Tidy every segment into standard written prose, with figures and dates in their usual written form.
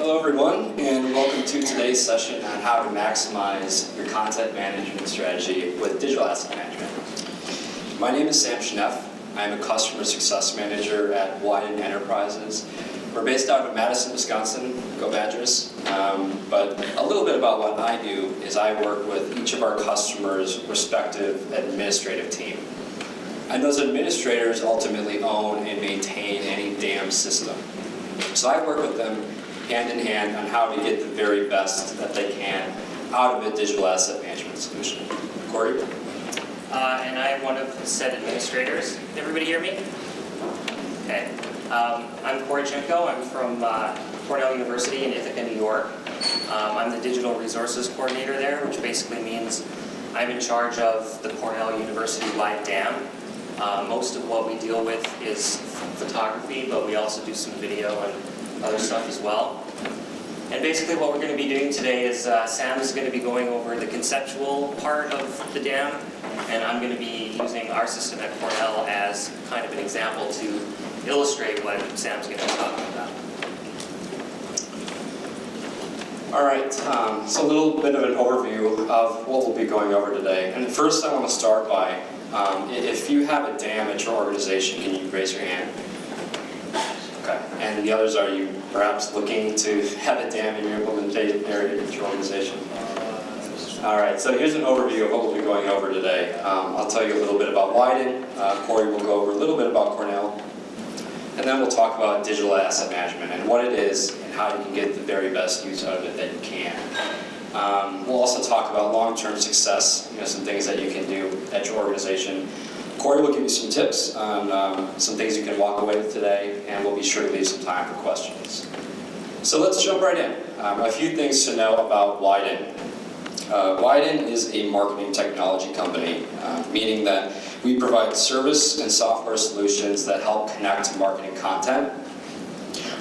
Hello everyone, and welcome to today's session on how to maximize your content management strategy with digital asset management. My name is Sam Schneff. I'm a customer success manager at Widen Enterprises. We're based out of Madison, Wisconsin, go Badgers. But a little bit about what I do is I work with each of our customers' respective administrative team. And those administrators ultimately own and maintain any DAM system. So I work with them hand in hand on how to get the very best that they can out of a digital asset management solution. Corey? And I'm one of the said administrators. Can everybody hear me? Okay. I'm Corey Chimko. I'm from Cornell University in Ithaca, New York. I'm the digital resources coordinator there, which basically means I'm in charge of the Cornell University-wide DAM. Most of what we deal with is photography, but we also do some video and other stuff as well. And basically what we're going to be doing today is Sam is going to be going over the conceptual part of the DAM, and I'm going to be using our system at Cornell as kind of an example to illustrate what Sam's going to be talking about. All right, so a little bit of an overview of what we'll be going over today. And first I want to start by, if you have a DAM at your organization, can you raise your hand? Okay. And the others, are you perhaps looking to have a DAM in your implementation area at your organization? All right, so here's an overview of what we'll be going over today. I'll tell you a little bit about Widen. Corey will go over a little bit about Cornell. And then we'll talk about digital asset management and what it is and how you can get the very best use out of it that you can. We'll also talk about long-term success, some things that you can do at your organization. Corey will give you some tips on some things you can walk away with today, and we'll be sure to leave some time for questions. So let's jump right in. A few things to know about Widen. Widen is a marketing technology company, meaning that we provide service and software solutions that help connect marketing content.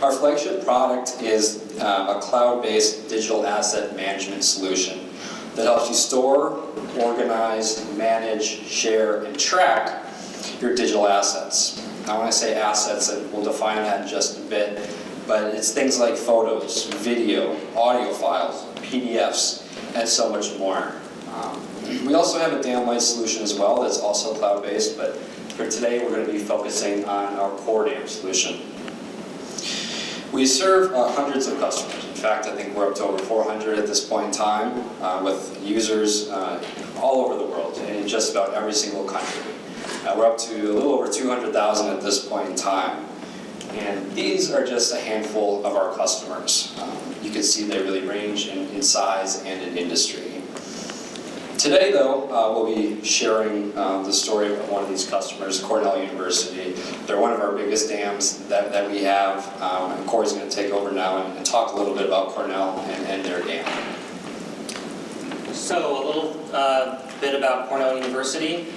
Our flagship product is a cloud-based digital asset management solution that helps you store, organize, manage, share, and track your digital assets. Now when I say assets, and we'll define that in just a bit, but it's things like photos, video, audio files, PDFs, and so much more. We also have a DAM Lite solution as well that's also cloud-based, but for today we're going to be focusing on our core DAM solution. We serve hundreds of customers. In fact, I think we're up to over 400 at this point in time, with users all over the world, in just about every single country. We're up to a little over 200,000 at this point in time. And these are just a handful of our customers. You can see they really range in size and in industry. Today, though, we'll be sharing the story of one of these customers, Cornell University. They're one of our biggest DAMs that we have, and Corey's going to take over now and talk a little bit about Cornell and their DAM. So a little bit about Cornell University.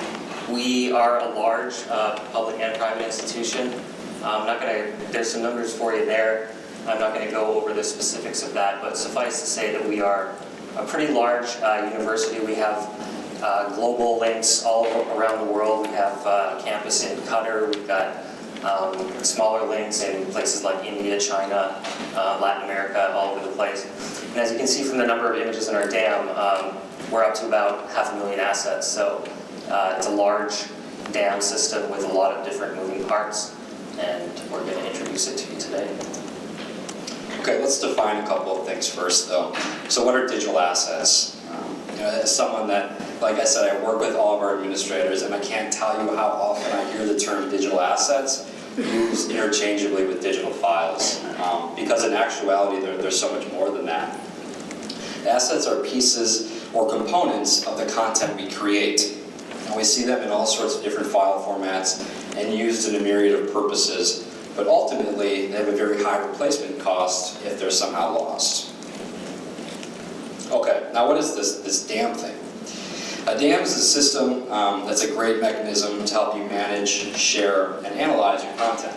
We are a large public and private institution. There's some numbers for you there. I'm not going to go over the specifics of that, but suffice to say that we are a pretty large university. We have global links all around the world. We have a campus in Qatar. We've got smaller links in places like India, China, Latin America, all over the place. And as you can see from the number of images in our DAM, we're up to about 500,000 assets. So it's a large DAM system with a lot of different moving parts, and we're going to introduce it to you today. Okay, let's define a couple of things first, though. So what are digital assets? As someone that, like I said, I work with all of our administrators, and I can't tell you how often I hear the term digital assets used interchangeably with digital files, because in actuality, there's so much more than that. Assets are pieces or components of the content we create, and we see them in all sorts of different file formats and used in a myriad of purposes. But ultimately, they have a very high replacement cost if they're somehow lost. Okay, now what is this DAM thing? A DAM is a system that's a great mechanism to help you manage, share, and analyze your content.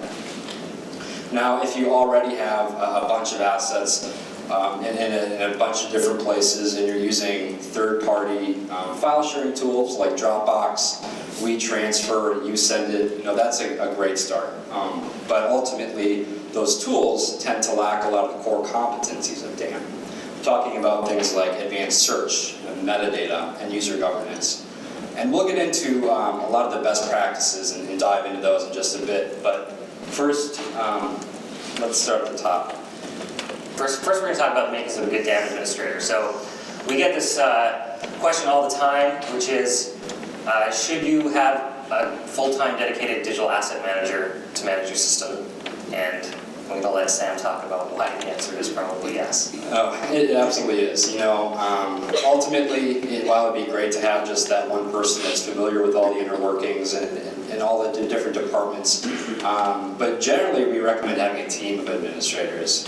Now, if you already have a bunch of assets in a bunch of different places, and you're using third-party file sharing tools like Dropbox, WeTransfer, YouSendIt, that's a great start. But ultimately, those tools tend to lack a lot of the core competencies of DAM. Talking about things like advanced search, and metadata, and user governance. And we'll get into a lot of the best practices and dive into those in just a bit. But first, let's start at the top. First we're going to talk about making some good DAM administrator. So we get this question all the time, which is, should you have a full-time dedicated digital asset manager to manage your system? And I'm going to let Sam talk about why the answer is probably yes. Oh, it absolutely is. You know, ultimately, while it'd be great to have just that one person that's familiar with all the inner workings and all the different departments, but generally we recommend having a team of administrators.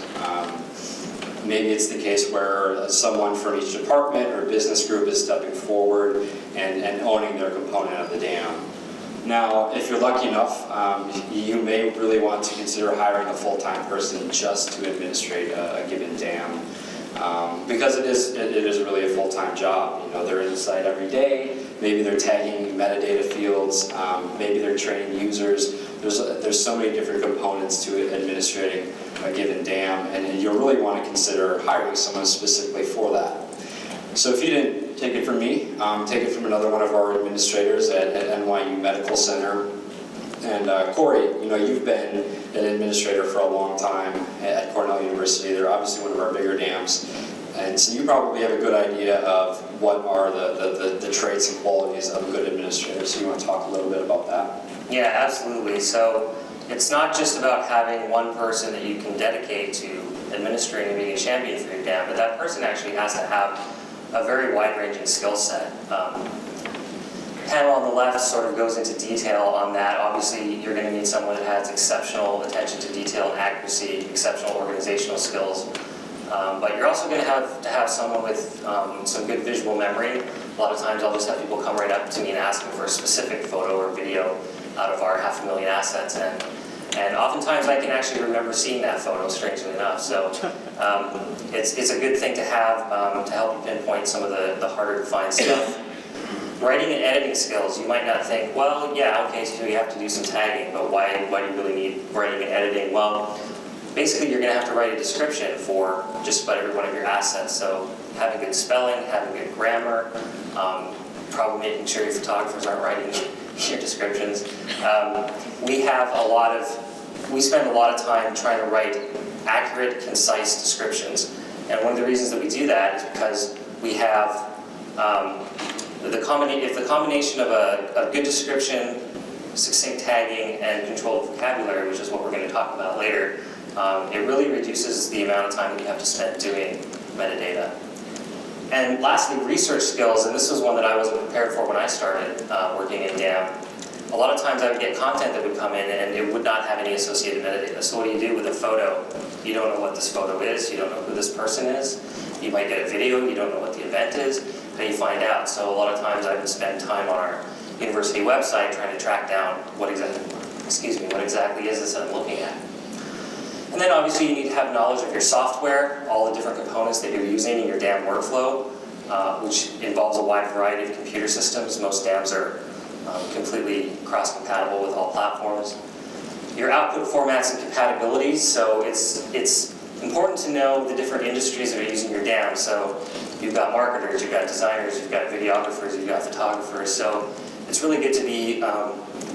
Maybe it's the case where someone from each department or business group is stepping forward and owning their component of the DAM. Now, if you're lucky enough, you may really want to consider hiring a full-time person just to administrate a given DAM, because it is really a full-time job. You know, they're inside every day. Maybe they're tagging metadata fields. Maybe they're training users. There's so many different components to administrating a given DAM, and you'll really want to consider hiring someone specifically for that. So if you didn't take it from me, take it from another one of our administrators at NYU Medical Center. And Corey, you know, you've been an administrator for a long time at Cornell University. They're obviously one of our bigger DAMs. And so you probably have a good idea of what are the traits and qualities of a good administrator. So you want to talk a little bit about that? Yeah, absolutely. So it's not just about having one person that you can dedicate to administering and being a champion for your DAM, but that person actually has to have a very wide-ranging skill set. Panel on the left sort of goes into detail on that. Obviously, you're going to need someone that has exceptional attention to detail and accuracy, exceptional organizational skills. But you're also going to have someone with some good visual memory. A lot of times I'll just have people come right up to me and ask me for a specific photo or video out of our 500,000 assets. And oftentimes I can actually remember seeing that photo, strangely enough. So it's a good thing to have to help you pinpoint some of the harder to find stuff. Writing and editing skills, you might not think, well, yeah, okay, so you have to do some tagging, but why do you really need writing and editing? Well, basically you're going to have to write a description for just about every one of your assets. So having good spelling, having good grammar, probably making sure your photographers aren't writing your descriptions. We spend a lot of time trying to write accurate, concise descriptions. And one of the reasons that we do that is because we have if the combination of a good description, succinct tagging, and controlled vocabulary, which is what we're going to talk about later, it really reduces the amount of time that you have to spend doing metadata. And lastly, research skills, and this was one that I wasn't prepared for when I started working in DAM. A lot of times I would get content that would come in and it would not have any associated metadata. So what do you do with a photo? You don't know what this photo is, you don't know who this person is. You might get a video, you don't know what the event is, then you find out. So a lot of times I would spend time on our university website trying to track down what exactly is this that I'm looking at. And then obviously you need to have knowledge of your software, all the different components that you're using in your DAM workflow, which involves a wide variety of computer systems. Most DAMs are completely cross-compatible with all platforms. Your output formats and compatibilities, so it's important to know the different industries that are using your DAM. So you've got marketers, you've got designers, you've got videographers, you've got photographers. So it's really good to be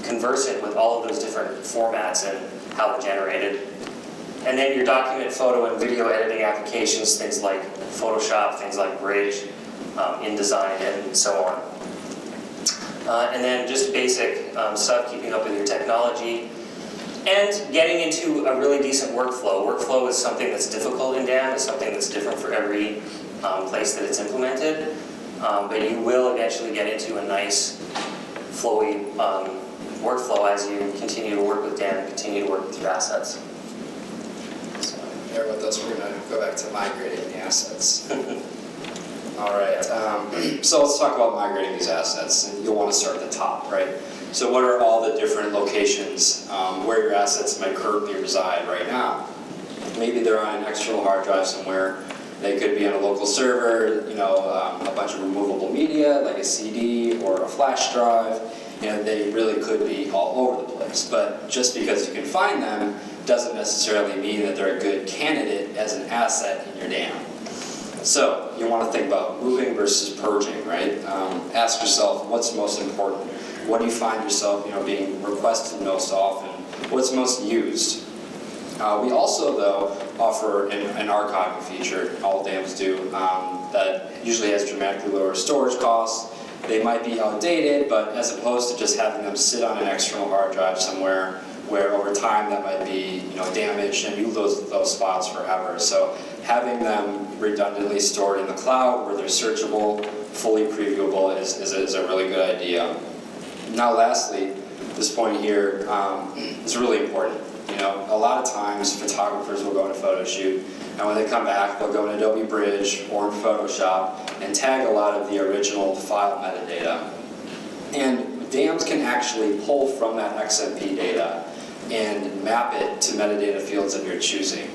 conversant with all of those different formats and how they're generated. And then your document, photo, and video editing applications, things like Photoshop, things like Bridge, InDesign, and so on. And then just basic stuff, keeping up with your technology, and getting into a really decent workflow. Workflow is something that's difficult in DAM, it's something that's different for every place that it's implemented, but you will eventually get into a nice, flowy workflow as you continue to work with DAM, continue to work with your assets. So, bear with us, we're going to go back to migrating the assets. All right, so let's talk about migrating these assets, and you'll want to start at the top, right? So what are all the different locations where your assets might currently reside right now? Maybe they're on an external hard drive somewhere. They could be on a local server, you know, a bunch of removable media like a CD or a flash drive. You know, they really could be all over the place. But just because you can find them doesn't necessarily mean that they're a good candidate as an asset in your dam. So you want to think about moving versus purging, right? Ask yourself, what's most important? What do you find yourself, being requested most often? What's most used? We also, though, offer an archiving feature, all dams do, that usually has dramatically lower storage costs. They might be outdated, but as opposed to just having them sit on an external hard drive somewhere, where over time that might be damaged and you lose those files forever. So having them redundantly stored in the cloud where they're searchable, fully previewable is a really good idea. Now lastly, this point here is really important. A lot of times photographers will go on a photo shoot, and when they come back, they'll go in Adobe Bridge or in Photoshop and tag a lot of the original file metadata. And dams can actually pull from that XMP data and map it to metadata fields of your choosing.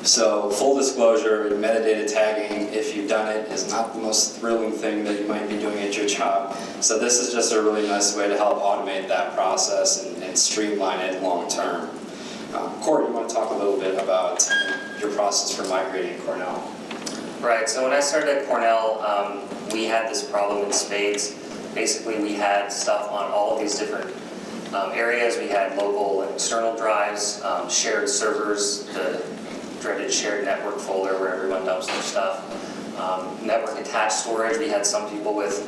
So full disclosure, metadata tagging, if you've done it, is not the most thrilling thing that you might be doing at your job. So this is just a really nice way to help automate that process and streamline it long term. Corey, you want to talk a little bit about your process for migrating at Cornell? Right, so when I started at Cornell, we had this problem in spades. Basically, we had stuff on all of these different areas. We had local and external drives, shared servers, the dreaded shared network folder where everyone dumps their stuff. Network attached storage. We had some people with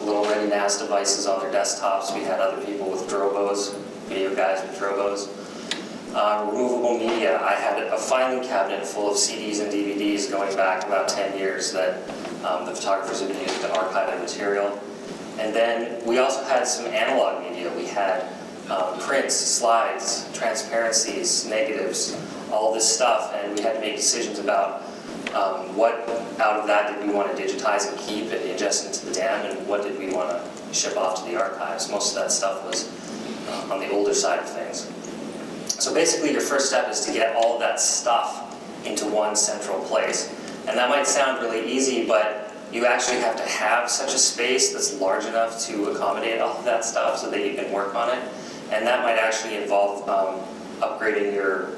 little ready NAS devices on their desktops. We had other people with Drobos, video guys with Drobos. Removable media. I had a filing cabinet full of CDs and DVDs going back about 10 years that the photographers have been using to archive that material. And then we also had some analog media. We had prints, slides, transparencies, negatives, all this stuff, and we had to make decisions about what out of that did we want to digitize and keep and ingest into the dam, and what did we want to ship off to the archives. Most of that stuff was on the older side of things. So basically your first step is to get all of that stuff into one central place. And that might sound really easy, but you actually have to have such a space that's large enough to accommodate all of that stuff so that you can work on it. And that might actually involve upgrading your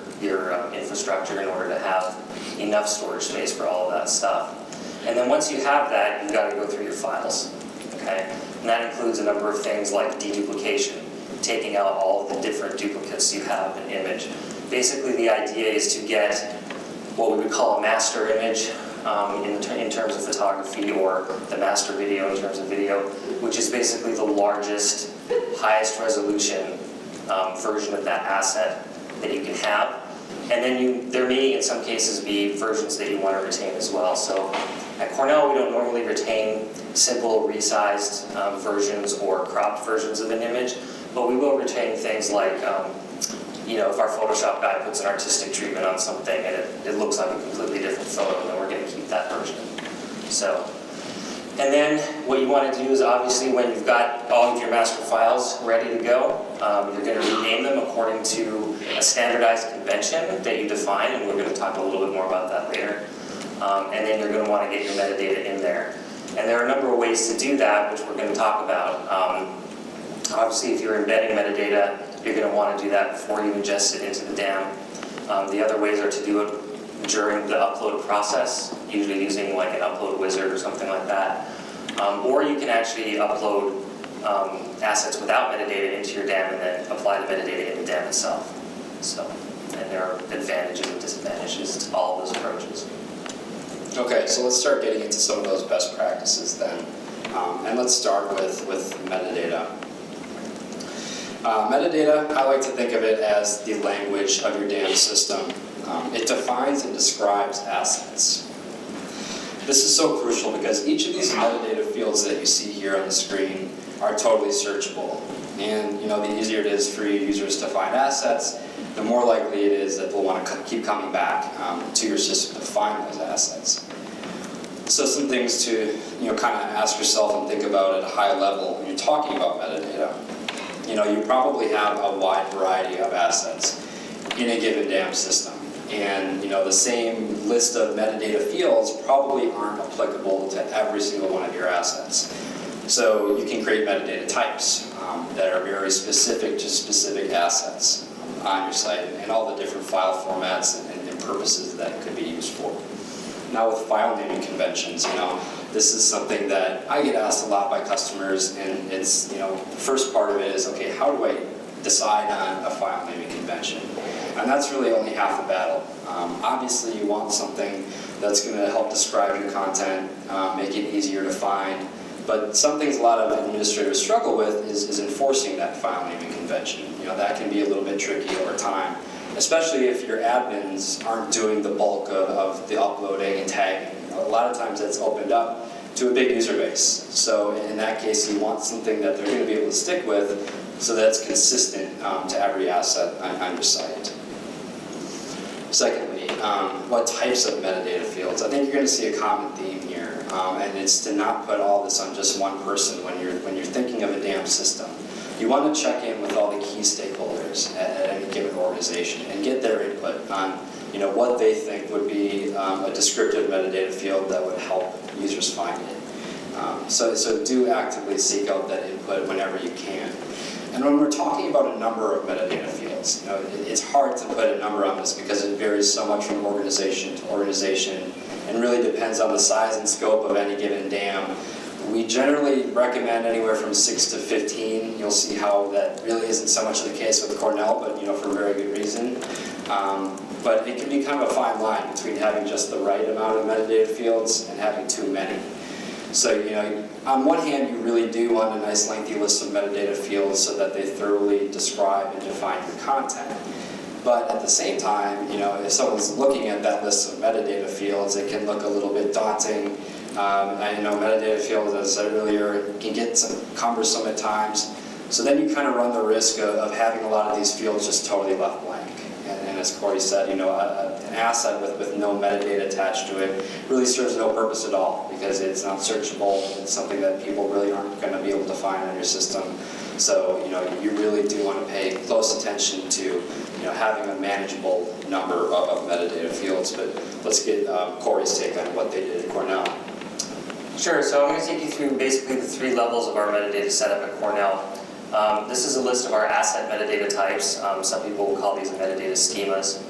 infrastructure in order to have enough storage space for all of that stuff. And then once you have that, you've got to go through your files, okay? And that includes a number of things like deduplication, taking out all of the different duplicates you have in an image. Basically, the idea is to get what we would call a master image in terms of photography, or the master video in terms of video, which is basically the largest, highest resolution version of that asset that you can have. And then there may, in some cases, be versions that you want to retain as well. So at Cornell, we don't normally retain simple resized versions or cropped versions of an image, but we will retain things like, if our Photoshop guy puts an artistic treatment on something and it looks like a completely different photo, then we're going to keep that version. So, and then what you want to do is, obviously, when you've got all of your master files ready to go, you're going to rename them according to a standardized convention that you define, and we're going to talk a little bit more about that later. And then you're going to want to get your metadata in there. And there are a number of ways to do that, which we're going to talk about. Obviously, if you're embedding metadata, you're going to want to do that before you ingest it into the dam. The other ways are to do it during the upload process, usually using like an upload wizard or something like that. Or you can actually upload assets without metadata into your dam and then apply the metadata in the dam itself. So, and there are advantages and disadvantages to all of those approaches. Okay, so let's start getting into some of those best practices then. And let's start with metadata. Metadata, I like to think of it as the language of your dam system. It defines and describes assets. This is so crucial because each of these metadata fields that you see here on the screen are totally searchable. And the easier it is for your users to find assets, the more likely it is that they'll want to keep coming back to your system to find those assets. So some things to kind of ask yourself and think about at a high level when you're talking about metadata. You probably have a wide variety of assets in a given dam system. And the same list of metadata fields probably aren't applicable to every single one of your assets. So you can create metadata types that are very specific to specific assets. on your site and all the different file formats and purposes that it could be used for. Now with file naming conventions, this is something that I get asked a lot by customers, and it's, the first part of it is, okay, how do I decide on a file naming convention? And that's really only half the battle. Obviously you want something that's going to help describe your content, make it easier to find, but some things a lot of administrators struggle with is enforcing that file naming convention. That can be a little bit tricky over time, especially if your admins aren't doing the bulk of the uploading and tagging. A lot of times that's opened up to a big user base. So in that case, you want something that they're going to be able to stick with so that it's consistent to every asset on your site. Secondly, what types of metadata fields? I think you're going to see a common theme here, and it's to not put all this on just one person when you're thinking of a DAM system. You want to check in with all the key stakeholders at any given organization and get their input on what they think would be a descriptive metadata field that would help users find it. So do actively seek out that input whenever you can. And when we're talking about a number of metadata fields, it's hard to put a number on this because it varies so much from organization to organization and really depends on the size and scope of any given DAM. We generally recommend anywhere from 6 to 15. You'll see how that really isn't so much the case with Cornell, but for very good reason. But it can be kind of a fine line between having just the right amount of metadata fields and having too many. So, on one hand, you really do want a nice lengthy list of metadata fields so that they thoroughly describe and define your content. But at the same time, if someone's looking at that list of metadata fields, it can look a little bit daunting. I know metadata fields, as I said earlier, can get some cumbersome at times. So then you kind of run the risk of having a lot of these fields just totally left blank. And as Corey said, an asset with no metadata attached to it really serves no purpose at all because it's not searchable. It's something that people really aren't going to be able to find on your system. So you really do want to pay close attention to having a manageable number of metadata fields. But let's get Corey's take on what they did at Cornell. Sure, so I'm going to take you through basically the 3 levels of our metadata setup at Cornell. This is a list of our asset metadata types. Some people will call these metadata schemas.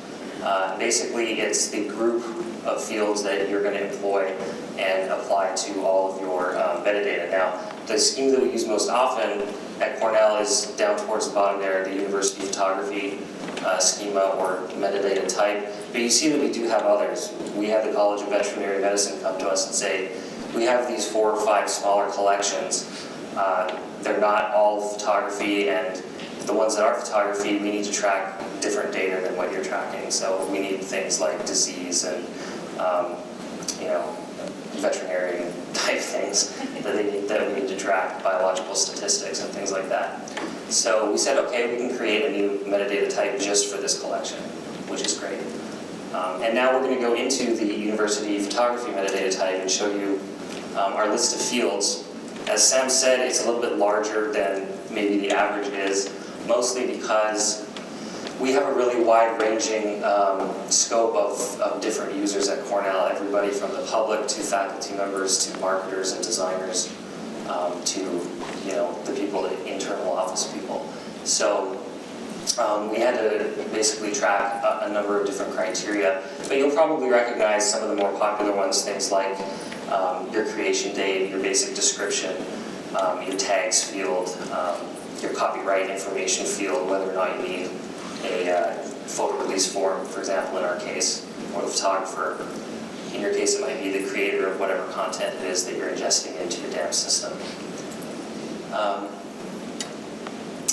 Basically, it's the group of fields that you're going to employ and apply to all of your metadata. Now, the scheme that we use most often at Cornell is down towards the bottom there, the University Photography schema or metadata type. But you see that we do have others. We have the College of Veterinary Medicine come to us and say, we have these 4 or 5 smaller collections. They're not all photography, and the ones that are photography, we need to track different data than what you're tracking. So we need things like disease and veterinary type things that we need to track, biological statistics and things like that. So we said, okay, we can create a new metadata type just for this collection, which is great. And now we're going to go into the University Photography metadata type and show you our list of fields. As Sam said, it's a little bit larger than maybe the average is, mostly because we have a really wide-ranging scope of different users at Cornell, everybody from the public to faculty members to marketers and designers to the people, the internal office people. So we had to basically track a number of different criteria, but you'll probably recognize some of the more popular ones, things like your creation date, your basic description, your tags field, your copyright information field, whether or not you need a photo release form, for example, in our case, or the photographer. In your case, it might be the creator of whatever content it is that you're ingesting into your DAM system.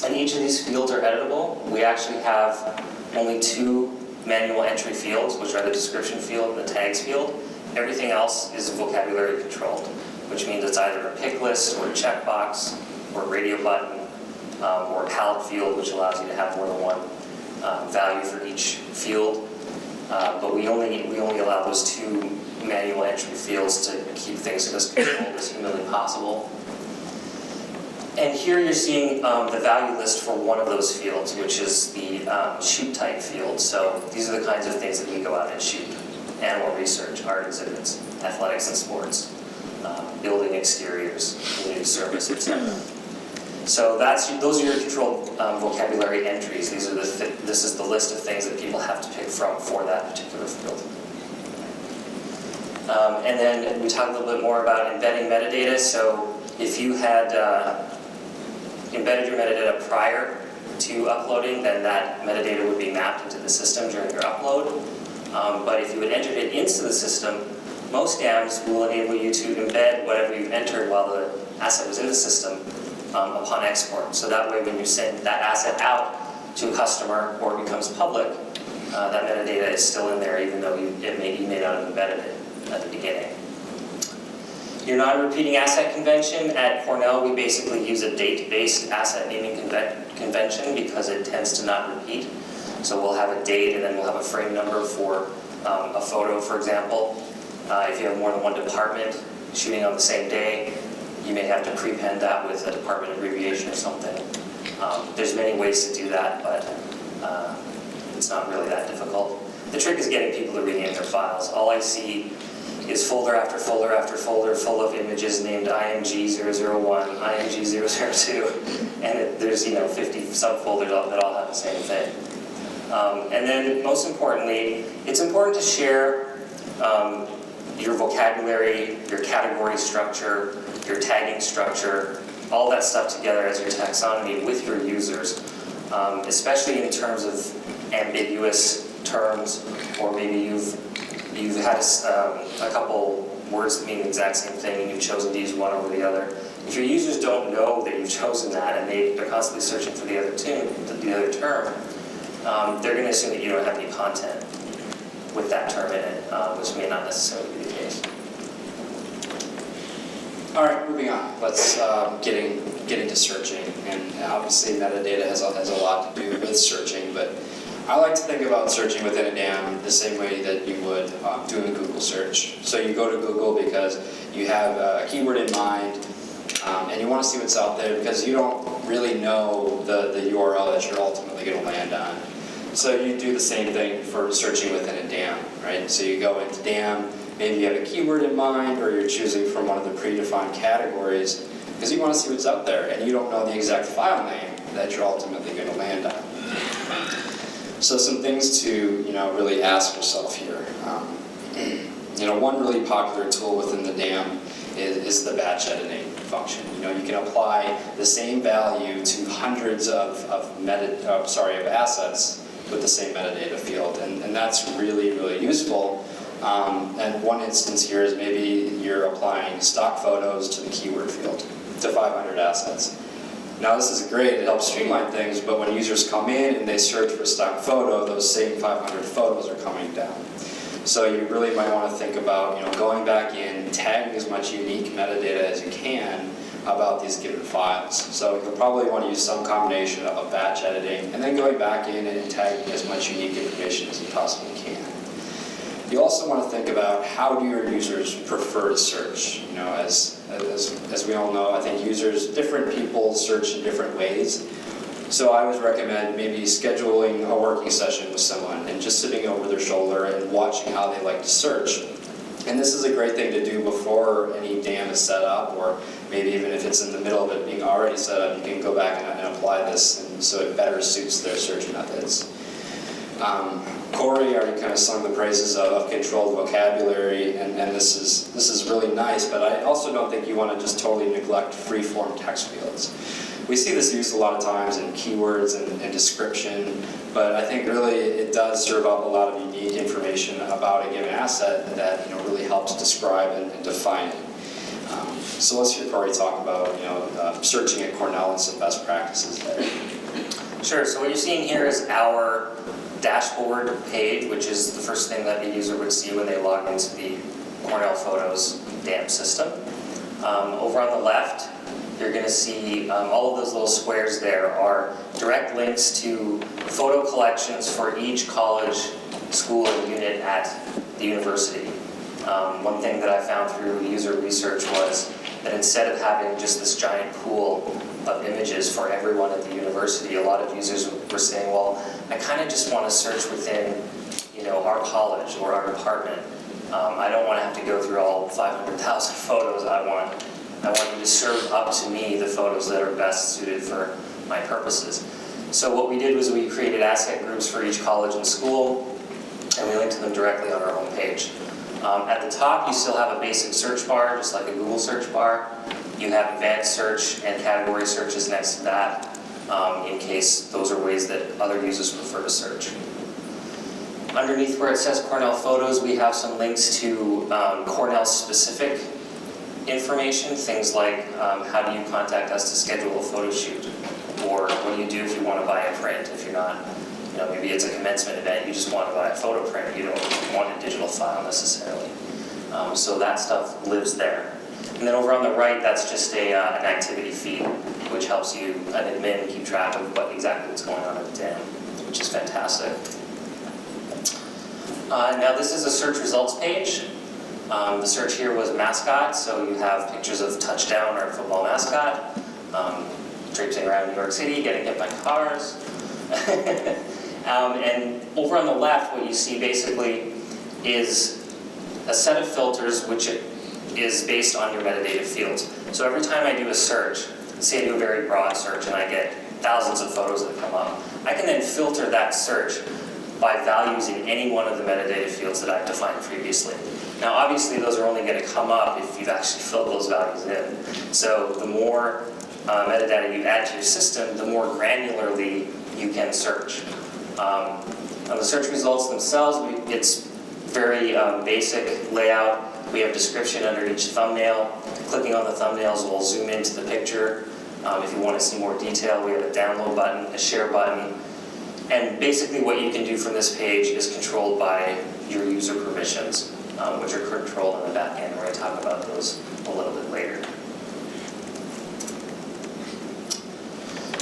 And each of these fields are editable. We actually have only 2 manual entry fields, which are the description field and the tags field. Everything else is vocabulary controlled, which means it's either a pick list or a checkbox or a radio button or a palette field, which allows you to have more than one value for each field. But we only allow those 2 manual entry fields to keep things as controlled as humanly possible. And here you're seeing the value list for one of those fields, which is the shoot type field. So these are the kinds of things that we go out and shoot. Animal research, art exhibits, athletics and sports, building exteriors, community service, etc. So those are your controlled vocabulary entries. This is the list of things that people have to pick from for that particular field. And then we talk a little bit more about embedding metadata. So if you had embedded your metadata prior to uploading, then that metadata would be mapped into the system during your upload. But if you had entered it into the system, most DAMs will enable you to embed whatever you've entered while the asset was in the system upon export. So that way when you send that asset out to a customer or it becomes public, that metadata is still in there even though you may not have embedded it at the beginning. Your non-repeating asset convention at Cornell, we basically use a date-based asset naming convention because it tends to not repeat. So we'll have a date and then we'll have a frame number for a photo, for example. If you have more than one department shooting on the same day, you may have to prepend that with a department abbreviation or something. There's many ways to do that, but it's not really that difficult. The trick is getting people to rename their files. All I see is folder after folder after folder full of images named IMG001, IMG002, and there's 50 subfolders that all have the same thing. And then most importantly, it's important to share your vocabulary, your category structure, your tagging structure, all that stuff together as your taxonomy with your users, especially in terms of ambiguous terms, or maybe you've had a couple words that mean the exact same thing and you've chosen to use one over the other. If your users don't know that you've chosen that and they're constantly searching for the other term, they're going to assume that you don't have any content with that term in it, which may not necessarily be the case. All right, moving on. Let's getting to searching, and obviously metadata has a lot to do with searching, but I like to think about searching within a DAM the same way that you would doing a Google search. So you go to Google because you have a keyword in mind, and you want to see what's out there because you don't really know the URL that you're ultimately going to land on. So you do the same thing for searching within a DAM, right? So you go into DAM, maybe you have a keyword in mind, or you're choosing from one of the predefined categories because you want to see what's out there, and you don't know the exact file name that you're ultimately going to land on. So some things to really ask yourself here. One really popular tool within the DAM is the batch editing function. You can apply the same value to hundreds of assets with the same metadata field, and that's really, really useful. And one instance here is maybe you're applying stock photos to the keyword field to 500 assets. Now this is great, it helps streamline things, but when users come in and they search for stock photo, those same 500 photos are coming down. So you really might want to think about going back in, tagging as much unique metadata as you can about these given files. So you'll probably want to use some combination of batch editing and then going back in and tagging as much unique information as you possibly can. You also want to think about how do your users prefer to search. As we all know, I think different people search in different ways. So I always recommend maybe scheduling a working session with someone and just sitting over their shoulder and watching how they like to search. And this is a great thing to do before any DAM is set up, or maybe even if it's in the middle of it being already set up, you can go back and apply this so it better suits their search methods. Corey already kind of sung the praises of controlled vocabulary, and this is really nice, but I also don't think you want to just totally neglect free-form text fields. We see this used a lot of times in keywords and description, but I think really it does serve up a lot of unique information about a given asset that really helps describe and define it. So let's hear Corey talk about searching at Cornell and some best practices there. Sure. So what you're seeing here is our dashboard page, which is the first thing that a user would see when they log into the Cornell Photos DAM system. Over on the left, you're going to see all of those little squares there are direct links to photo collections for each college, school, and unit at the university. One thing that I found through user research was that instead of having just this giant pool of images for everyone at the university, a lot of users were saying, well, I kind of just want to search within our college or our department. I don't want to have to go through all 500,000 photos. I want I want you to serve up to me the photos that are best suited for my purposes. So what we did was we created asset groups for each college and school, and we linked to them directly on our homepage. At the top, you still have a basic search bar, just like a Google search bar. You have advanced search and category searches next to that, in case those are ways that other users prefer to search. Underneath where it says Cornell Photos, we have some links to Cornell-specific information, things like how do you contact us to schedule a photo shoot, or what do you do if you want to buy a print, if you're not, maybe it's a commencement event, you just want to buy a photo print, you don't want a digital file necessarily. So that stuff lives there. And then over on the right, that's just an activity feed, which helps you, an admin, keep track of exactly what's going on at the dam, which is fantastic. Now this is a search results page. The search here was mascot, so you have pictures of touchdown or football mascot, traipsing around New York City, getting hit by cars. And over on the left, what you see basically is a set of filters which is based on your metadata fields. So every time I do a search, say I do a very broad search and I get thousands of photos that come up, I can then filter that search by values in any one of the metadata fields that I've defined previously. Now obviously those are only going to come up if you've actually filled those values in. So the more metadata you add to your system, the more granularly you can search. On the search results themselves, it's very basic layout. We have description under each thumbnail. Clicking on the thumbnails will zoom into the picture. If you want to see more detail, we have a download button, a share button. And basically what you can do from this page is controlled by your user permissions, which are controlled in the back end. We're going to talk about those a little bit later.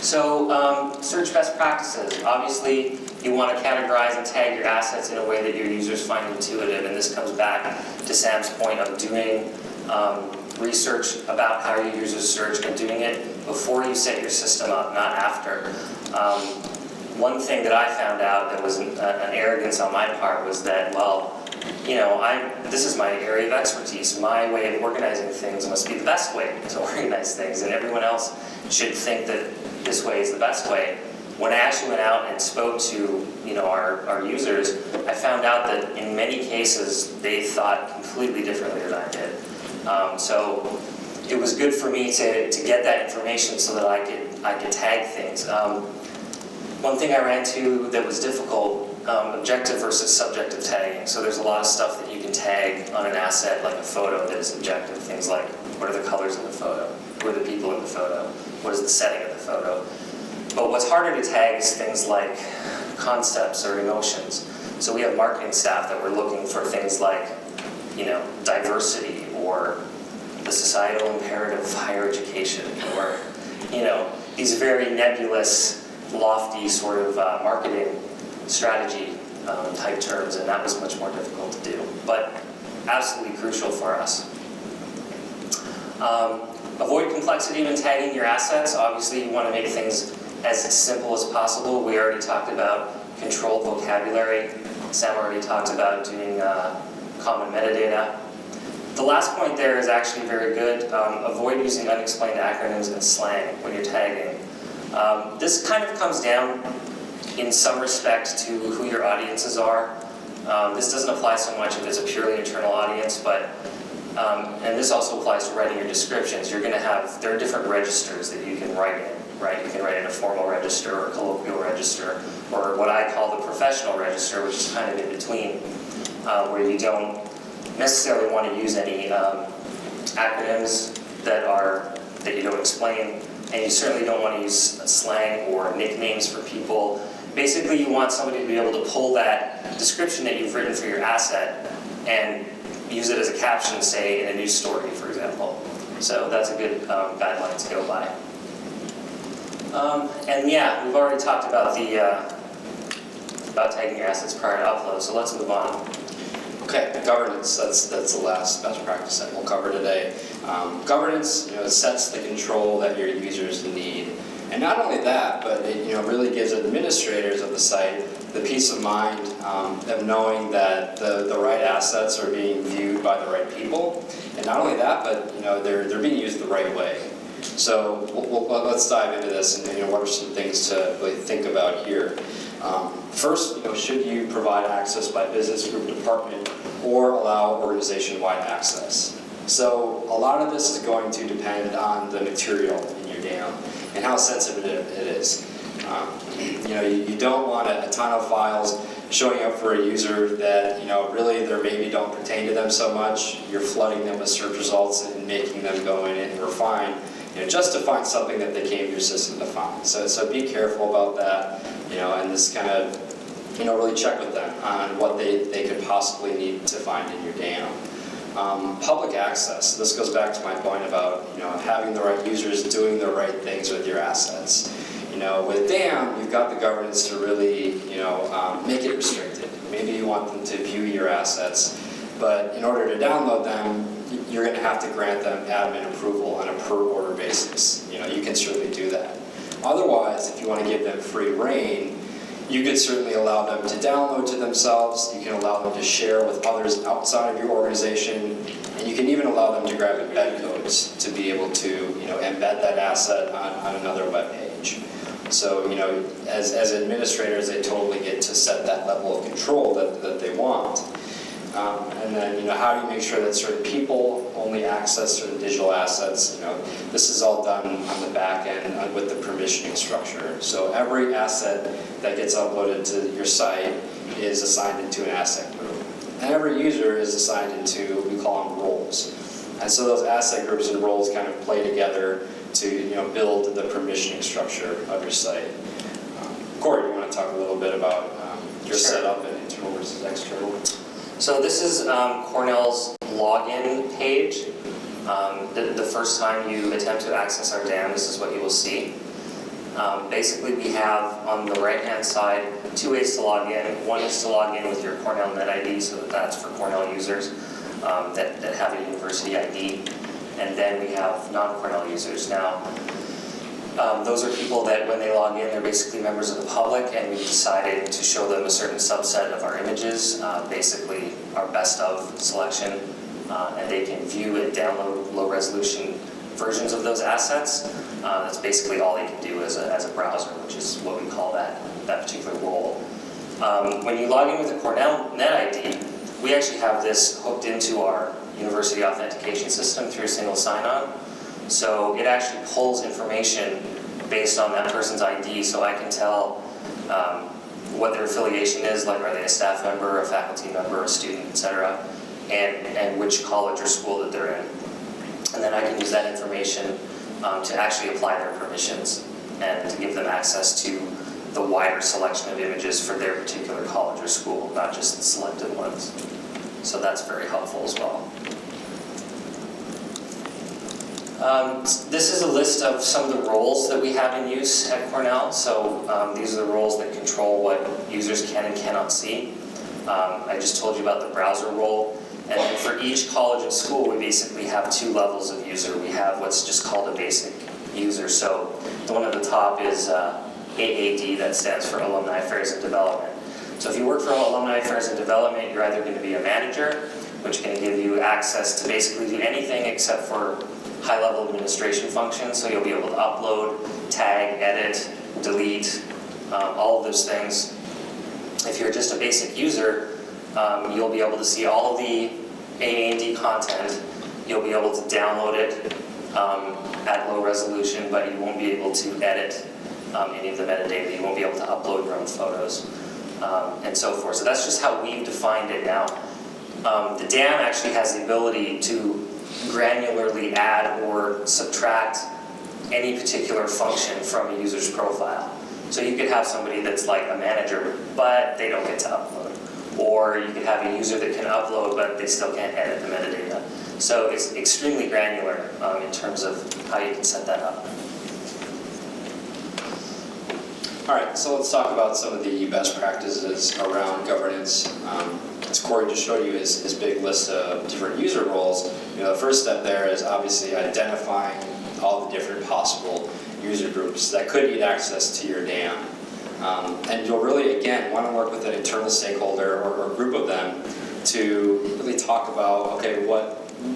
So search best practices. Obviously, you want to categorize and tag your assets in a way that your users find intuitive. And this comes back to Sam's point of doing research about how your users search and doing it before you set your system up, not after. One thing that I found out that was an arrogance on my part was that, well, this is my area of expertise. My way of organizing things must be the best way to organize things, and everyone else should think that this way is the best way. When I actually went out and spoke to our users, I found out that in many cases they thought completely differently than I did. So it was good for me to get that information so that I could tag things. One thing I ran into that was difficult, objective versus subjective tagging. So there's a lot of stuff that you can tag on an asset like a photo that is objective. Things like, what are the colors in the photo? Who are the people in the photo? What is the setting of the photo? But what's harder to tag is things like concepts or emotions. So we have marketing staff that we're looking for things like, diversity or the societal imperative of higher education or, these very nebulous, lofty sort of marketing strategy type terms, and that was much more difficult to do, but absolutely crucial for us. Avoid complexity when tagging your assets. Obviously, you want to make things as simple as possible. We already talked about controlled vocabulary. Sam already talked about doing common metadata. The last point there is actually very good. Avoid using unexplained acronyms and slang when you're tagging. This kind of comes down in some respect to who your audiences are. This doesn't apply so much if it's a purely internal audience, but and this also applies to writing your descriptions. There are different registers that you can write in, right? You can write in a formal register or a colloquial register, or what I call the professional register, which is kind of in between, where you don't necessarily want to use any acronyms that you don't explain, and you certainly don't want to use slang or nicknames for people. Basically, you want somebody to be able to pull that description that you've written for your asset and use it as a caption, say, in a news story, for example. So that's a good guideline to go by. And yeah, we've already talked about about tagging your assets prior to upload, so let's move on. Okay, governance, that's the last best practice that we'll cover today. Governance, it sets the control that your users need. And not only that, but it really gives administrators of the site the peace of mind of knowing that the right assets are being viewed by the right people. And not only that, but they're being used the right way. So let's dive into this and what are some things to really think about here. First, should you provide access by business group, department, or allow organization-wide access? So a lot of this is going to depend on the material in your DAM and how sensitive it is. You don't want a ton of files showing up for a user that really they maybe don't pertain to them so much. You're flooding them with search results and making them go in and refine, just to find something that they came to your system to find. So be careful about that, and this kind of really check with them on what they could possibly need to find in your DAM. Public access. This goes back to my point about having the right users doing the right things with your assets. With DAM, you've got the governance to really make it restricted. Maybe you want them to view your assets, but in order to download them, you're going to have to grant them admin approval on a per order basis. You can certainly do that. Otherwise, if you want to give them free reign, you could certainly allow them to download to themselves. You can allow them to share with others outside of your organization, and you can even allow them to grab embed codes to be able to embed that asset on another web page. So as administrators, they totally get to set that level of control that they want. And then, how do you make sure that certain people only access certain digital assets? This is all done on the back end with the permissioning structure. So every asset that gets uploaded to your site is assigned into an asset group. And every user is assigned into, we call them roles. And so those asset groups and roles kind of play together to build the permissioning structure of your site. Corey, you want to talk a little bit about your setup and internal versus external? So this is Cornell's login page. The first time you attempt to access our DAM, this is what you will see. Basically, we have on the right-hand side 2 ways to log in. One is to log in with your Cornell Net ID, so that's for Cornell users that have a university ID. And then we have non-Cornell users. Now, those are people that when they log in, they're basically members of the public, and we've decided to show them a certain subset of our images, basically our best of selection, and they can view and download low-resolution versions of those assets. That's basically all they can do as a browser, which is what we call that particular role. When you log in with a Cornell Net ID, we actually have this hooked into our university authentication system through a single sign-on. So it actually pulls information based on that person's ID, so I can tell what their affiliation is, like are they a staff member, a faculty member, a student, etc., and which college or school that they're in. And then I can use that information to actually apply their permissions and to give them access to the wider selection of images for their particular college or school, not just the selected ones. So that's very helpful as well. This is a list of some of the roles that we have in use at Cornell. So these are the roles that control what users can and cannot see. I just told you about the browser role. And then for each college and school, we basically have 2 levels of user. We have what's just called a basic user. So the one at the top is AAD, that stands for Alumni Affairs and Development. So if you work for Alumni Affairs and Development, you're either going to be a manager, which can give you access to basically do anything except for high-level administration functions. So you'll be able to upload, tag, edit, delete, all of those things. If you're just a basic user, you'll be able to see all of the AAD content. You'll be able to download it at low resolution, but you won't be able to edit any of the metadata. You won't be able to upload your own photos, and so forth. So that's just how we've defined it now. The DAM actually has the ability to granularly add or subtract any particular function from a user's profile. So you could have somebody that's like a manager, but they don't get to upload. Or you could have a user that can upload, but they still can't edit the metadata. So it's extremely granular in terms of how you can set that up. All right, so let's talk about some of the best practices around governance. As Corey just showed you his big list of different user roles, the first step there is obviously identifying all the different possible user groups that could need access to your dam. And you'll really, again, want to work with an internal stakeholder or group of them to really talk about, okay,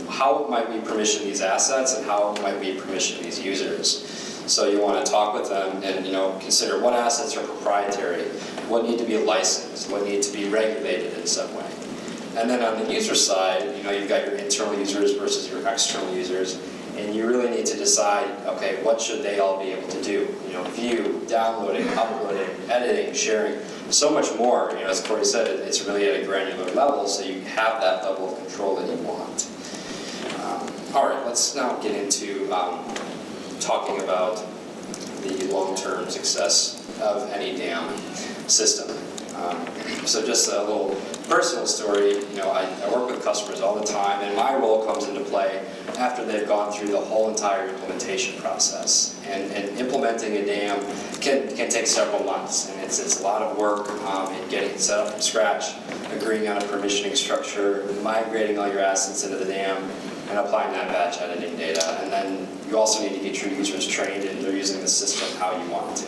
how might we permission these assets and how might we permission these users. So you want to talk with them and consider what assets are proprietary, what need to be licensed, what need to be regulated in some way. And then on the user side, you've got your internal users versus your external users, and you really need to decide, okay, what should they all be able to do? View, downloading, uploading, editing, sharing, so much more. As Corey said, it's really at a granular level, so you have that level of control that you want. All right, let's now get into talking about the long-term success of any dam system. So just a little personal story, I work with customers all the time, and my role comes into play after they've gone through the whole entire implementation process. And implementing a dam can take several months, and it's a lot of work in getting it set up from scratch, agreeing on a permissioning structure, migrating all your assets into the dam, and applying that batch editing data. And then you also need to get your users trained and they're using the system how you want to.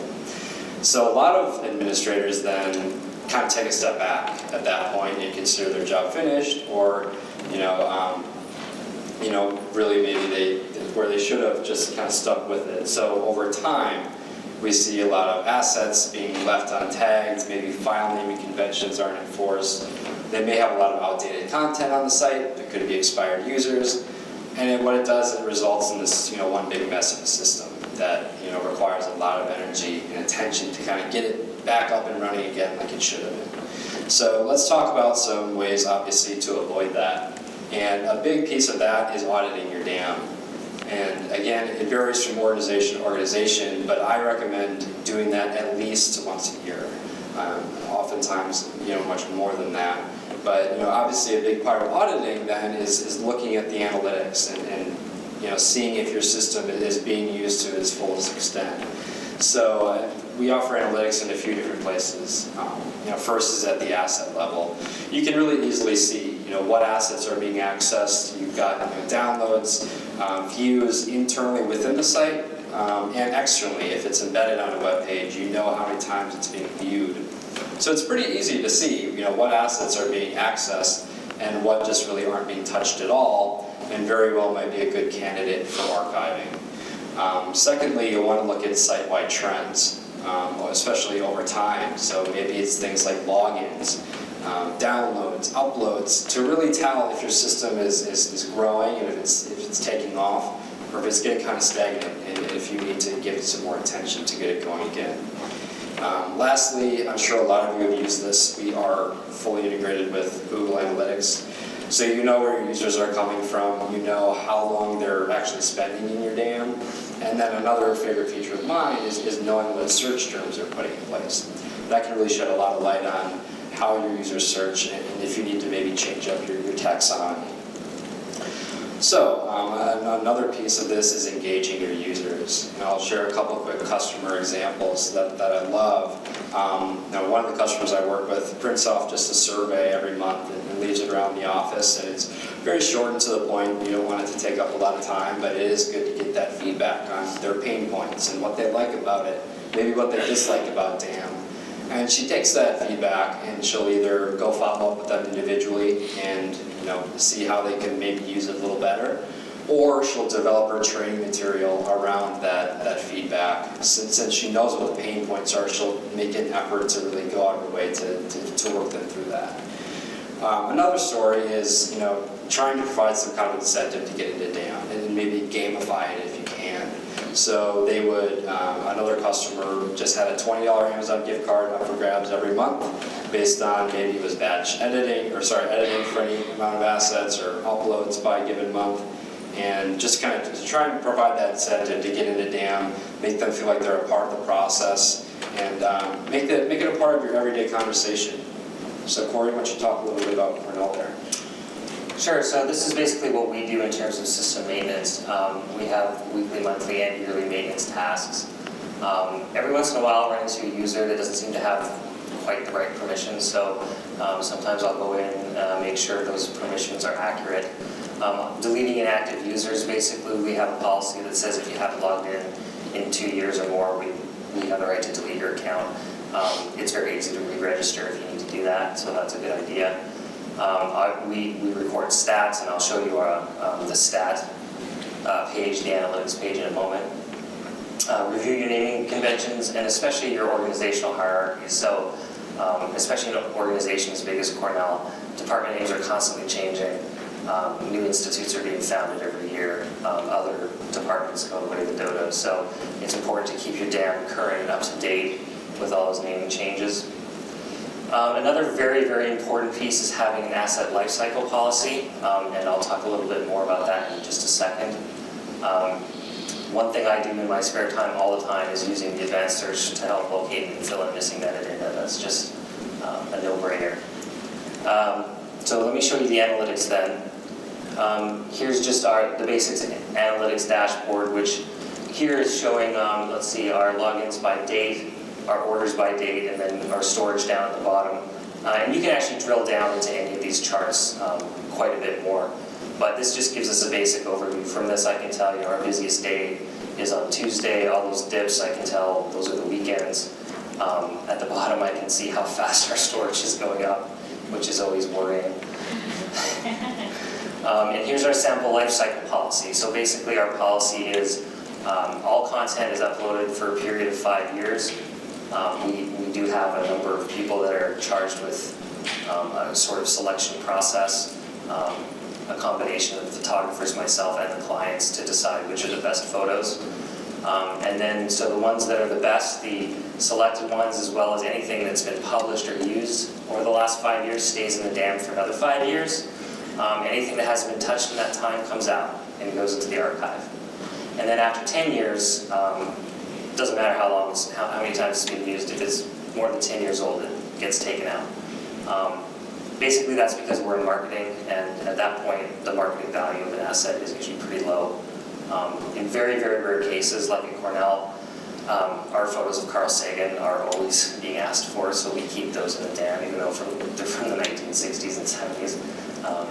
So a lot of administrators then kind of take a step back at that point and consider their job finished, or really maybe where they should have just kind of stuck with it. So over time, we see a lot of assets being left untagged, maybe file naming conventions aren't enforced. They may have a lot of outdated content on the site, there could be expired users, and what it does, it results in this one big mess of a system that requires a lot of energy and attention to kind of get it back up and running again like it should have been. So let's talk about some ways, obviously, to avoid that. And a big piece of that is auditing your dam. And again, it varies from organization to organization, but I recommend doing that at least once a year. Oftentimes, much more than that. But obviously, a big part of auditing then is looking at the analytics and seeing if your system is being used to its fullest extent. So we offer analytics in a few different places. First is at the asset level. You can really easily see what assets are being accessed. You've got downloads, views internally within the site, and externally. If it's embedded on a web page, you know how many times it's being viewed. So it's pretty easy to see what assets are being accessed and what just really aren't being touched at all, and very well might be a good candidate for archiving. Secondly, you'll want to look at site-wide trends, especially over time. So maybe it's things like logins, downloads, uploads, to really tell if your system is growing and if it's taking off, or if it's getting kind of stagnant, and if you need to give it some more attention to get it going again. Lastly, I'm sure a lot of you have used this. We are fully integrated with Google Analytics. So you know where your users are coming from, you know how long they're actually spending in your dam. And then another favorite feature of mine is knowing what search terms they're putting in place. That can really shed a lot of light on how your users search and if you need to maybe change up your taxonomy. So another piece of this is engaging your users. And I'll share a couple quick customer examples that I love. One of the customers I work with prints off just a survey every month and leaves it around the office, and it's very short and to the point. You don't want it to take up a lot of time, but it is good to get that feedback on their pain points and what they like about it, maybe what they dislike about DAM. And she takes that feedback and she'll either go follow up with them individually and see how they can maybe use it a little better, or she'll develop her training material around that feedback. Since she knows what the pain points are, she'll make an effort to really go out of her way to work them through that. Another story is trying to provide some kind of incentive to get into DAM and maybe gamify it if you can. So they would, another customer just had a $20 Amazon gift card up for grabs every month based on maybe it was batch editing for any amount of assets or uploads by a given month. And just kind of try and provide that incentive to get into DAM, make them feel like they're a part of the process, and make it a part of your everyday conversation. So Corey, why don't you talk a little bit about Cornell there? Sure, so this is basically what we do in terms of system maintenance. We have weekly, monthly, and yearly maintenance tasks. Every once in a while I'll run into a user that doesn't seem to have quite the right permissions, so sometimes I'll go in and make sure those permissions are accurate. Deleting inactive users, basically we have a policy that says if you haven't logged in in 2 years or more, we have the right to delete your account. It's very easy to re-register if you need to do that, so that's a good idea. We record stats, and I'll show you the stat page, the analytics page in a moment. Review your naming conventions, and especially your organizational hierarchies. So, especially in an organization as big as Cornell, department names are constantly changing. New institutes are being founded every year. Other departments go away the dodo. So it's important to keep your DAM current and up to date with all those naming changes. Another very, very important piece is having an asset lifecycle policy, and I'll talk a little bit more about that in just a second. One thing I do in my spare time all the time is using the advanced search to help locate and fill in missing metadata. That's just a no-brainer. So let me show you the analytics then. Here's just the basics analytics dashboard, which here is showing, let's see, our logins by date, our orders by date, and then our storage down at the bottom. And you can actually drill down into any of these charts quite a bit more. But this just gives us a basic overview. From this, I can tell you our busiest day is on Tuesday. All those dips, I can tell those are the weekends. At the bottom, I can see how fast our storage is going up, which is always worrying. And here's our sample lifecycle policy. So basically, our policy is all content is uploaded for a period of 5 years. We do have a number of people that are charged with a sort of selection process. A combination of photographers, myself, and the clients to decide which are the best photos. And then, so the ones that are the best, the selected ones, as well as anything that's been published or used over the last 5 years stays in the DAM for another 5 years. Anything that hasn't been touched in that time comes out and goes into the archive. And then after 10 years, doesn't matter how many times it's been used, if it's more than 10 years old, it gets taken out. Basically, that's because we're in marketing, and at that point, the marketing value of an asset is usually pretty low. In very, very rare cases, like at Cornell, our photos of Carl Sagan are always being asked for, so we keep those in the DAM, even though they're from the 1960s and 70s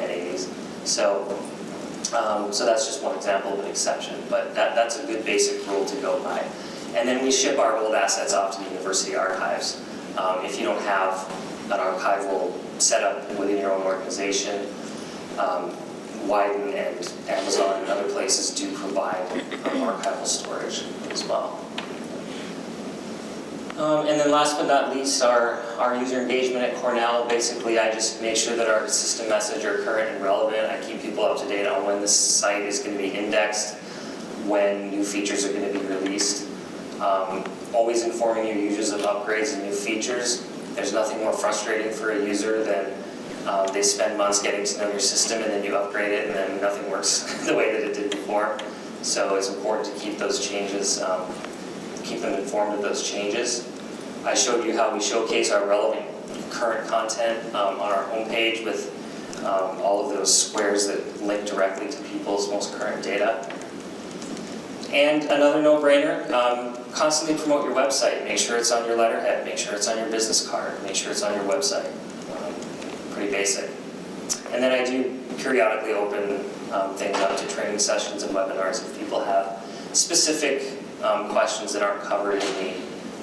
and 80s. So that's just one example of an exception, but that's a good basic rule to go by. And then we ship our old assets off to the university archives. If you don't have an archival set up within your own organization, Widen and Amazon and other places do provide archival storage as well. And then last but not least, our user engagement at Cornell. Basically, I just make sure that our system message are current and relevant. I keep people up to date on when the site is going to be indexed, when new features are going to be released. Always informing your users of upgrades and new features. There's nothing more frustrating for a user than they spend months getting to know your system and then you upgrade it and then nothing works the way that it did before. So it's important to keep those changes, keep them informed of those changes. I showed you how we showcase our relevant current content on our homepage with all of those squares that link directly to people's most current data. And another no-brainer, constantly promote your website. Make sure it's on your letterhead, make sure it's on your business card, make sure it's on your website. Pretty basic. And then I do periodically open things up to training sessions and webinars if people have specific questions that aren't covered in the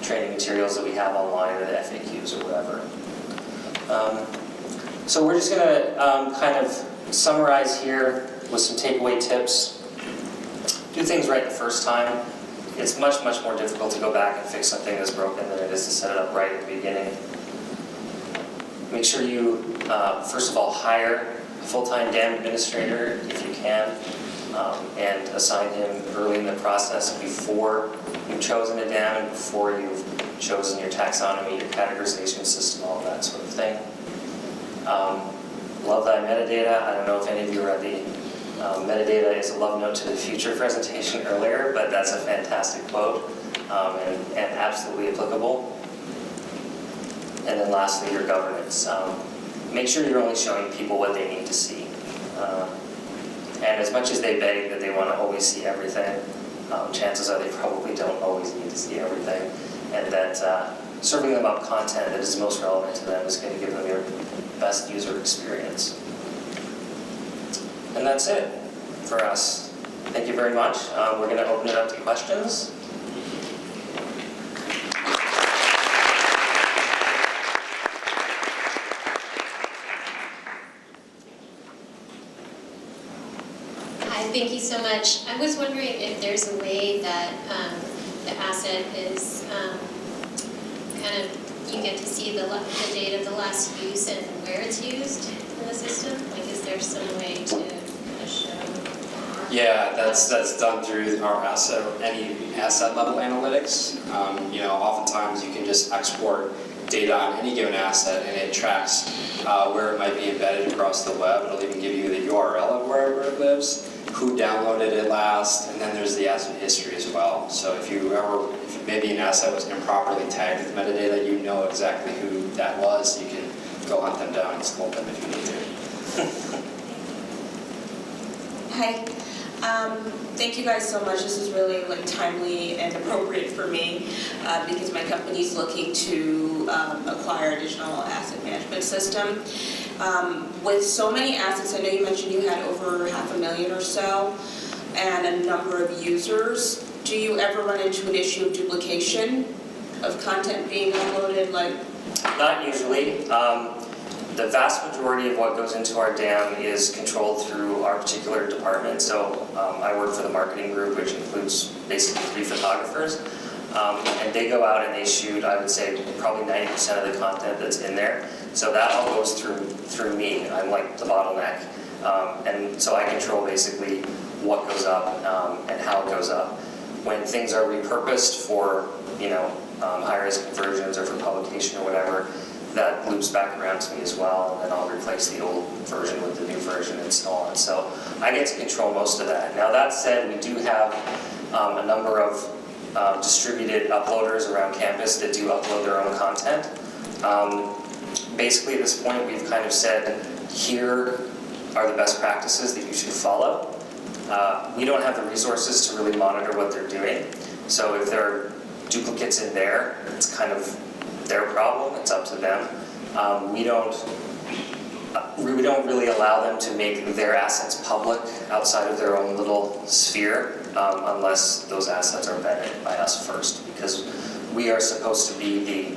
training materials that we have online or the FAQs or whatever. So we're just going to kind of summarize here with some takeaway tips. Do things right the first time. It's much, much more difficult to go back and fix something that's broken than it is to set it up right at the beginning. Make sure you, first of all, hire a full-time DAM administrator if you can, and assign him early in the process before you've chosen a DAM and before you've chosen your taxonomy, your categorization system, all that sort of thing. Love thy metadata. I don't know if any of you read the metadata is a love note to the future presentation earlier, but that's a fantastic quote and absolutely applicable. And then lastly, your governance. Make sure you're only showing people what they need to see. And as much as they beg that they want to always see everything, chances are they probably don't always need to see everything. And that serving them up content that is most relevant to them is going to give them your best user experience. And that's it for us. Thank you very much. We're going to open it up to questions. Hi, thank you so much. I was wondering if there's a way that the asset is kind of, you get to see the date of the last use and where it's used in the system? Like, is there some way to kind of show? Yeah, that's done through our any asset level analytics. Oftentimes you can just export data on any given asset and it tracks where it might be embedded across the web. It'll even give you the URL of wherever it lives, who downloaded it last, and then there's the asset history as well. So if maybe an asset was improperly tagged with metadata, you know exactly who that was. You can go hunt them down and scold them if you need to. Hi. Thank you guys so much. This is really timely and appropriate for me because my company's looking to acquire additional asset management system. With so many assets, I know you mentioned you had over 500,000 or so and a number of users. Do you ever run into an issue of duplication of content being uploaded? Not usually. The vast majority of what goes into our DAM is controlled through our particular department. So I work for the marketing group, which includes basically 3 photographers. And they go out and they shoot, I would say, probably 90% of the content that's in there. So that all goes through me. I'm like the bottleneck. And so I control basically what goes up and how it goes up. When things are repurposed for, high-risk conversions or for publication or whatever, that loops back around to me as well, and then I'll replace the old version with the new version and so on. So I get to control most of that. Now that said, we do have a number of distributed uploaders around campus that do upload their own content. Basically at this point we've kind of said, here are the best practices that you should follow. We don't have the resources to really monitor what they're doing. So if there are duplicates in there, it's kind of their problem, it's up to them. We don't really allow them to make their assets public outside of their own little sphere unless those assets are vetted by us first, because we are supposed to be the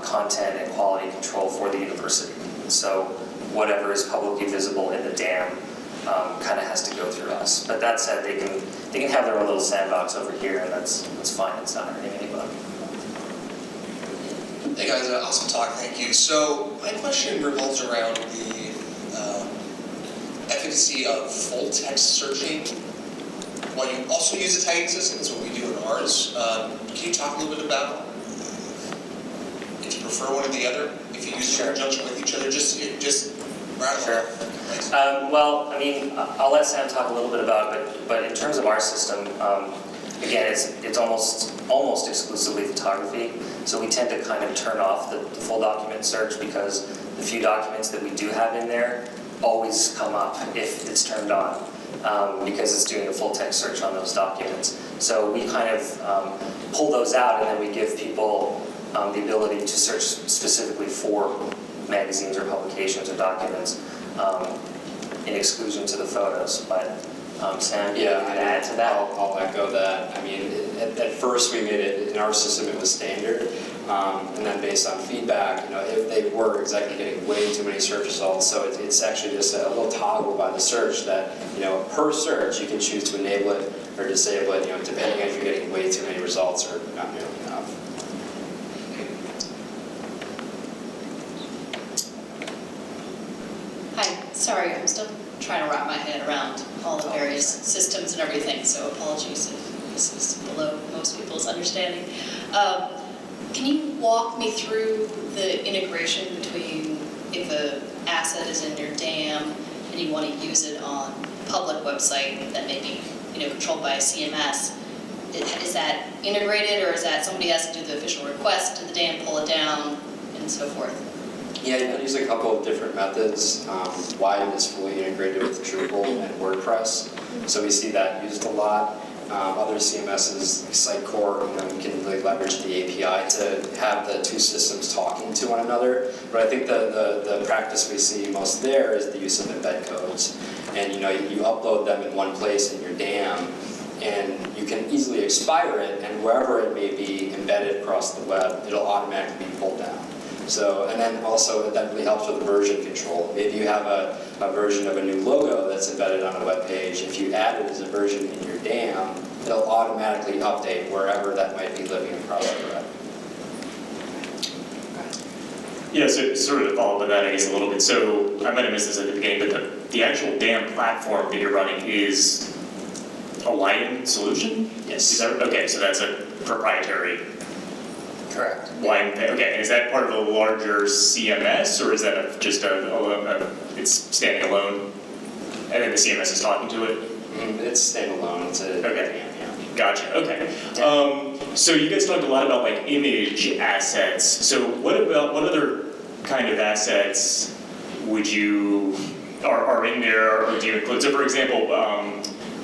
content and quality control for the university. So whatever is publicly visible in the DAM kind of has to go through us. But that said, they can have their own little sandbox over here, and that's fine. It's not hurting anybody. Hey guys, awesome talk, thank you. So my question revolves around the efficacy of full text searching while you also use a tagging system. That's what we do in ours. Can you talk a little bit about if you prefer one or the other? If you use it in conjunction with each other, just rattle. Sure. Thanks. Well, I mean, I'll let Sam talk a little bit about it, but in terms of our system, again, it's almost exclusively photography. So we tend to kind of turn off the full document search because the few documents that we do have in there always come up if it's turned on because it's doing a full text search on those documents. So we kind of pull those out and then we give people the ability to search specifically for magazines or publications or documents in exclusion to the photos. But Sam, do you want to add to that? I'll echo that. I mean, at first we made it, in our system it was standard, and then based on feedback, if they were exactly getting way too many search results, so it's actually just a little toggle by the search that, per search you can choose to enable it or disable it, depending on if you're getting way too many results or not nearly enough. Hi, sorry, I'm still trying to wrap my head around all the various systems and everything, so apologies if this is below most people's understanding. Can you walk me through the integration between if an asset is in your DAM and you want to use it on a public website that may be controlled by a CMS? Is that integrated, or is that somebody has to do the official request to the DAM, pull it down, and so forth? Yeah, you can use a couple of different methods. Widen is fully integrated with Drupal and WordPress, so we see that used a lot. Other CMSs, like Sitecore, you can really leverage the API to have the two systems talking to one another. But I think the practice we see most there is the use of embed codes. And you upload them in one place in your DAM, and you can easily expire it, and wherever it may be embedded across the web, it'll automatically be pulled down. So, and then also that really helps with version control. Maybe you have a a version of a new logo that's embedded on a web page, if you add it as a version in your DAM, it'll automatically update wherever that might be living across the web. Yeah, so sort of to follow up on that, I guess, a little bit. So I might have missed this at the beginning, but the actual DAM platform that you're running is a Widen solution? Yes. Is that, okay, so that's a proprietary Correct. Widen thing. Okay, and is that part of a larger CMS, or is that just it's standing alone, and then the CMS is talking to it? It's standalone. It's a Okay. DAM, yeah. Gotcha, okay. So you guys talked a lot about like image assets. So what other kind of assets would you, are in there, or do you include? So for example,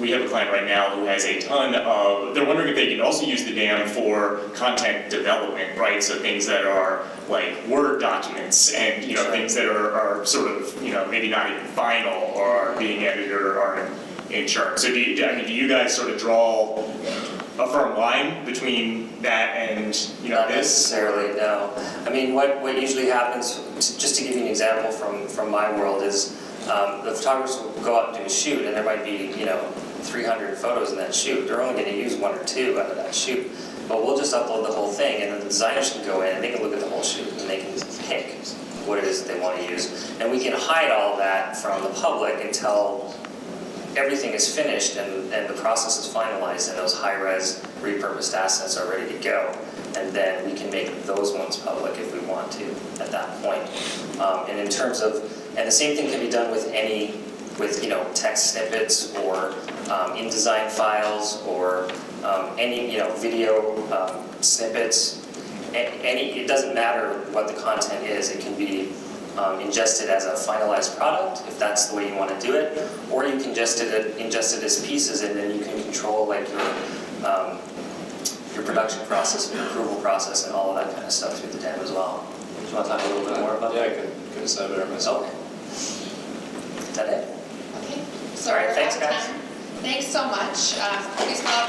we have a client right now who has a ton of, they're wondering if they can also use the DAM for content development, right? So things that are like Word documents and, you know, things that are sort of, you know, maybe not even final or are being edited or are in churn. So do you guys sort of draw a firm line between that and, you know, Not this? necessarily, no. I mean, what usually happens, just to give you an example from my world, is the photographers will go out and do a shoot, and there might be, you know, 300 photos in that shoot. They're only going to use 1 or 2 out of that shoot. But we'll just upload the whole thing, and then the designers can go in and they can look at the whole shoot, and they can pick what it is that they want to use. And we can hide all of that from the public until everything is finished and the process is finalized and those high-res repurposed assets are ready to go. And then we can make those ones public if we want to at that point. And in terms of, and the same thing can be done with you know, text snippets or InDesign files or any, you know, video snippets. It doesn't matter what the content is. It can be ingested as a finalized product, if that's the way you want to do it, or you can ingest it as pieces, and then you can control like your production process, and your approval process, and all of that kind of stuff through the DAM as well. Do you want to talk a little bit more about Yeah, I that? could have said it better myself. Okay. Is that it? Okay, so All right, we're thanks, out of guys. time. Thanks so much. Please follow